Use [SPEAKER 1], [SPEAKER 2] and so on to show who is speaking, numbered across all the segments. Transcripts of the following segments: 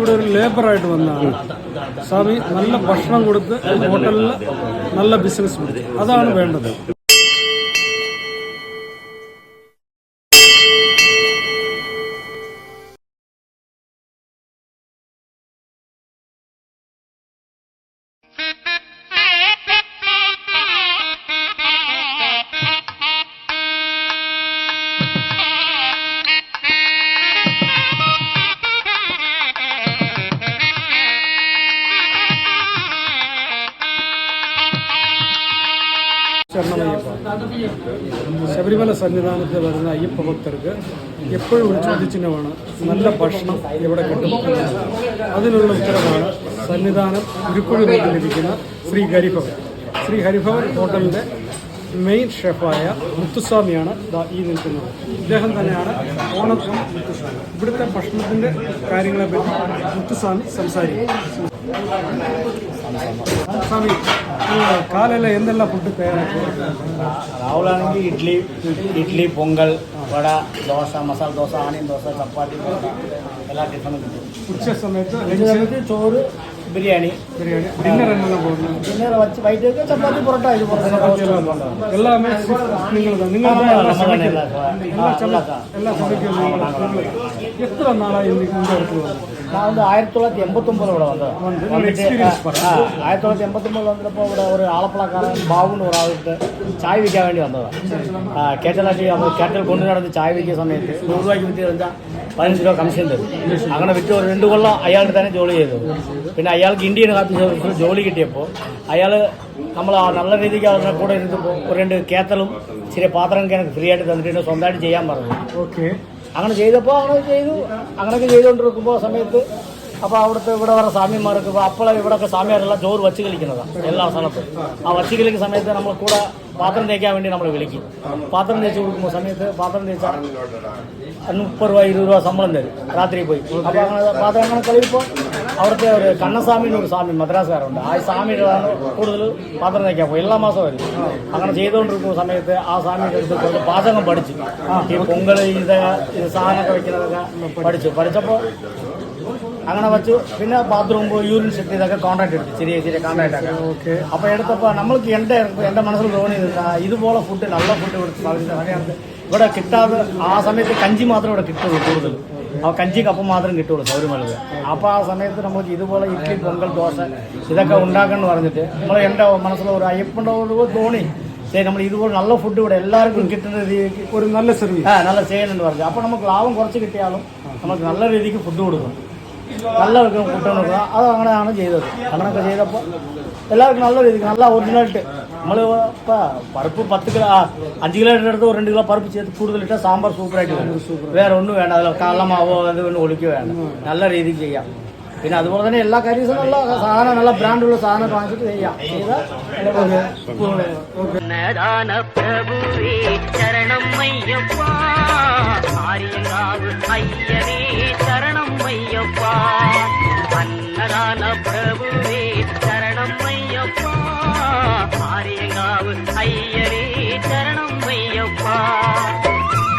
[SPEAKER 1] ഇവിടെ ഒരു ലേബറായിട്ട് വന്നതാണ് സ്വാമി. നല്ല ഭക്ഷണം കൊടുത്ത് ഹോട്ടലിൽ നല്ല ബിസിനസ് കൊടുത്തു. അതാണ് വേണ്ടത്. ശബരിമല സന്നിധാനത്ത് വരുന്ന അയ്യപ്പ ഭക്തർക്ക് എപ്പോഴും ഒരു ചോദ്യചിഹ്നമാണ് നല്ല ഭക്ഷണം എവിടെ കിട്ടും. അതിനുള്ള ഉത്തരമാണ് സന്നിധാനം ഉരുക്കുഴി റോഡിലിരിക്കുന്ന ശ്രീ ഹരിഭവൻ. ശ്രീ ഹരിഭവൻ ഹോട്ടലിൻ്റെ മെയിൻ ഷെഫായ മുത്തുസ്വാമിയാണ് ഈ നിൽക്കുന്നത്. ഇദ്ദേഹം തന്നെയാണ് ഓണർ മുത്തുസ്വാമി. ഇവിടുത്തെ ഭക്ഷണത്തിൻ്റെ കാര്യങ്ങളെപ്പറ്റി മുത്തുസ്വാമി സംസാരിക്കും. സ്വാമി, കാലല്ല എന്തെല്ലാം ഫുഡ് തയ്യാറാക്കി?
[SPEAKER 2] രാവിലാണെങ്കിൽ ഇഡ്ഡലി പൊങ്കൽ വട ദോശ മസാല ദോശ ആണിയൻ ദോശ ചപ്പാത്തി എല്ലാ ടിഫനും കിട്ടും.
[SPEAKER 1] ഉച്ച സമയത്ത്
[SPEAKER 2] ചോറ് ബിരിയാണി
[SPEAKER 1] ഡിന്നർ എന്നെല്ലാം പോകുന്നത്.
[SPEAKER 2] ഡിന്നർ വൈകിട്ടൊക്കെ ചപ്പാത്തി പൊറോട്ട
[SPEAKER 1] എല്ലാമേ എത്ര നാളായി ഇതിൻ്റെ അടുത്ത് വന്നത്?
[SPEAKER 2] நான் வந்து 1989 ഇവിടെ വന്നത്. 1989 വന്നപ്പോൾ ഇവിടെ ഒരു ആലപ്പുഴക്കാരൻ ബാബുന്ന് ഒരു ആൾക്ക് ചായ വിൽക്കാൻ വേണ്ടി വന്നതാണ്. കേറ്റലാക്കി നമ്മൾ കേറ്റൽ കൊണ്ടു നടന്ന് ചായ വിൽക്കുന്ന സമയത്ത് 100 രൂപയ്ക്ക് വിറ്റ് കഴിഞ്ഞാൽ 15 രൂപ കമ്മീഷൻ തരും. അങ്ങനെ വിറ്റ് ഒരു 2 കൊല്ലം അയാളുടെ തന്നെ ജോലി ചെയ്തത്. പിന്നെ അയാൾക്ക് ഇന്ത്യൻ കാപ്പി സർവീസിൽ ജോലി കിട്ടിയപ്പോൾ അയാൾ നമ്മൾ നല്ല രീതിക്ക് അവരുടെ കൂടെ ഇരുന്നപ്പോൾ ഒരു 2 കേത്തലും ചെറിയ പാത്രമൊക്കെ എനിക്ക് ഫ്രീ ആയിട്ട് തന്നിട്ട് സ്വന്തമായിട്ട് ചെയ്യാൻ പറഞ്ഞു.
[SPEAKER 1] ഓക്കെ,
[SPEAKER 2] അങ്ങനെ ചെയ്തപ്പോൾ അങ്ങനെയൊക്കെ ചെയ്തുകൊണ്ടിരിക്കുമ്പോൾ സമയത്ത് അപ്പോൾ അവിടുത്തെ ഇവിടെ വരെ സ്വാമിമാർക്ക് ഇപ്പോൾ അപ്പോഴും ഇവിടെയൊക്കെ സ്വാമിമാരെല്ലാം ചോറ് വച്ച് കളിക്കുന്നതാണ് എല്ലാ സ്ഥലത്തും. ആ വച്ച് കളിക്കുന്ന സമയത്ത് നമ്മൾ കൂടെ പാത്രം തേക്കാൻ വേണ്ടി നമ്മൾ വിളിക്കും. പാത്രം തേച്ച് കൊടുക്കുമ്പോൾ സമയത്ത് പാത്രം തേച്ചാൽ 30 രൂപ 20 രൂപ ശമ്പളം തരും രാത്രി പോയി. അപ്പോൾ അങ്ങനെ പാത്രം അങ്ങനെ കളിയുമ്പോൾ അവിടുത്തെ ഒരു കണ്ണസ്വാമിന്ന് ഒരു സ്വാമി മദ്രാസുകാരുണ്ട്. ആ സ്വാമികളാണ് കൂടുതൽ പാത്രം തേക്കാൻ പോയി. എല്ലാ മാസവും വരും. അങ്ങനെ ചെയ്തുകൊണ്ടിരിക്കുന്ന സമയത്ത് ആ സ്വാമിയുടെ അടുത്ത് കുറച്ച് പാചകം പഠിച്ചു. ഈ പൊങ്കൽ ഇത് സാധനമൊക്കെ വയ്ക്കുന്നതൊക്കെ പഠിച്ചപ്പോൾ അങ്ങനെ വച്ചു. പിന്നെ ബാത്റൂം യൂറിൻ സെറ്റ് ഇതൊക്കെ കോൺട്രാക്ട് എടുത്തു, ചെറിയ കോൺട്രാക്റ്റൊക്കെ. ഓക്കെ, അപ്പോൾ എടുത്തപ്പോൾ നമ്മൾക്ക് എൻ്റെ മനസ്സിൽ തോന്നിയത് ഇതുപോലെ ഫുഡ് നല്ല ഫുഡ് കൊടുത്ത് സമയത്ത് ഇവിടെ കിട്ടാതെ ആ സമയത്ത് കഞ്ചി മാത്രമേ ഇവിടെ കിട്ടുള്ളൂ കൂടുതൽ. ആ കഞ്ചി കപ്പം മാത്രം കിട്ടുള്ളൂ ശബരിമലയിൽ. അപ്പോൾ ആ സമയത്ത് നമുക്ക് ഇതുപോലെ ഇഡ്ഡലി പൊങ്കൽ ദോശ ഇതൊക്കെ ഉണ്ടാക്കണം പറഞ്ഞിട്ട് എൻ്റെ മനസ്സിൽ ഒരു അയ്യപ്പൻ്റെ തോന്നി ശരി നമ്മൾ ഇതുപോലെ നല്ല ഫുഡ് ഇവിടെ എല്ലാവർക്കും കിട്ടുന്ന രീതിക്ക്
[SPEAKER 1] ഒരു നല്ല സർവീസ്
[SPEAKER 2] നല്ല ചെയ്യണമെന്ന് പറഞ്ഞു. അപ്പോൾ നമുക്ക് ലാഭം കുറച്ച് കിട്ടിയാലും നമുക്ക് നല്ല രീതിക്ക് ഫുഡ് കൊടുക്കണം, നല്ല ഫുഡ് കൊടുക്കുക. അത് അങ്ങനെയാണ് ചെയ്തത്. അങ്ങനെയൊക്കെ ചെയ്തപ്പോൾ എല്ലാവർക്കും നല്ല രീതിക്ക് നല്ല ഒറിജിനാലിറ്റ് നമ്മൾ ഇപ്പോൾ പരുപ്പ് 5 കിലോ എടുത്ത് 2 കിലോ പരുപ്പ് ചെയ്ത് കൂടുതലിട്ട് സാമ്പാർ സൂപ്പറായിട്ട് വരും. വേറെ ഒന്നും വേണ്ട, അതിൽ കള്ളമാവോ അതുകൊണ്ട് ഒളിക്കുകയോ വേണ്ട, നല്ല രീതിക്ക് ചെയ്യാം. പിന്നെ അതുപോലെ തന്നെ എല്ലാ കാര്യങ്ങളും നല്ല സാധനം നല്ല ബ്രാൻഡുള്ള സാധനം വാങ്ങിച്ചിട്ട് ചെയ്യാം.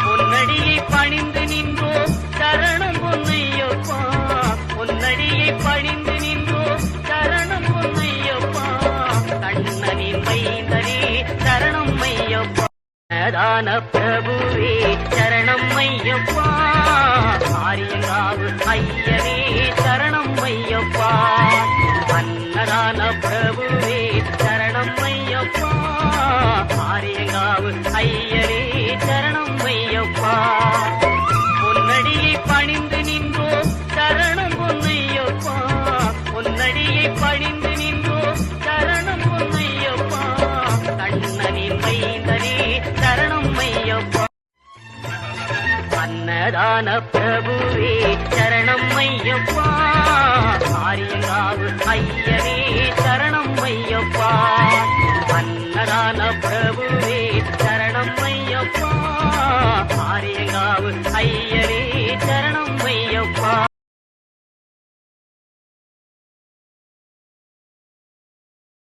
[SPEAKER 3] பொன்னடியை பணிந்து நின்றோ சரணம் பொன்னையப்பா, பொன்னடியை பணிந்து நின்றோ சரணம் பொன்னையப்பா, கண்ணனின் மைந்தனே சரணம் ஐயப்பா, தான பிரபுவே சரணம் ஐயப்பா, ஆரியங்காவு ஐயனே சரணம் ஐயப்பா, அன்னதான பிரபுவே சரணம் ஐயப்பா, ஆரியங்காவு ஐயனே சரணம் ஐயப்பா, பொன்னடியை பணிந்து நின்றோ சரணம் பொன்னையப்பா, பொன்னடியை பணிந்து நின்றோ சரணம் பொன்னையப்பா, கண்ணனின் மைந்தனே சரணம் ஐயப்பா, அன்னதான பிரபுவே சரணம் ஐயப்பா, ஆரியங்காவு ஐயனே சரணம் ஐயப்பா, அன்னதான பிரபுவே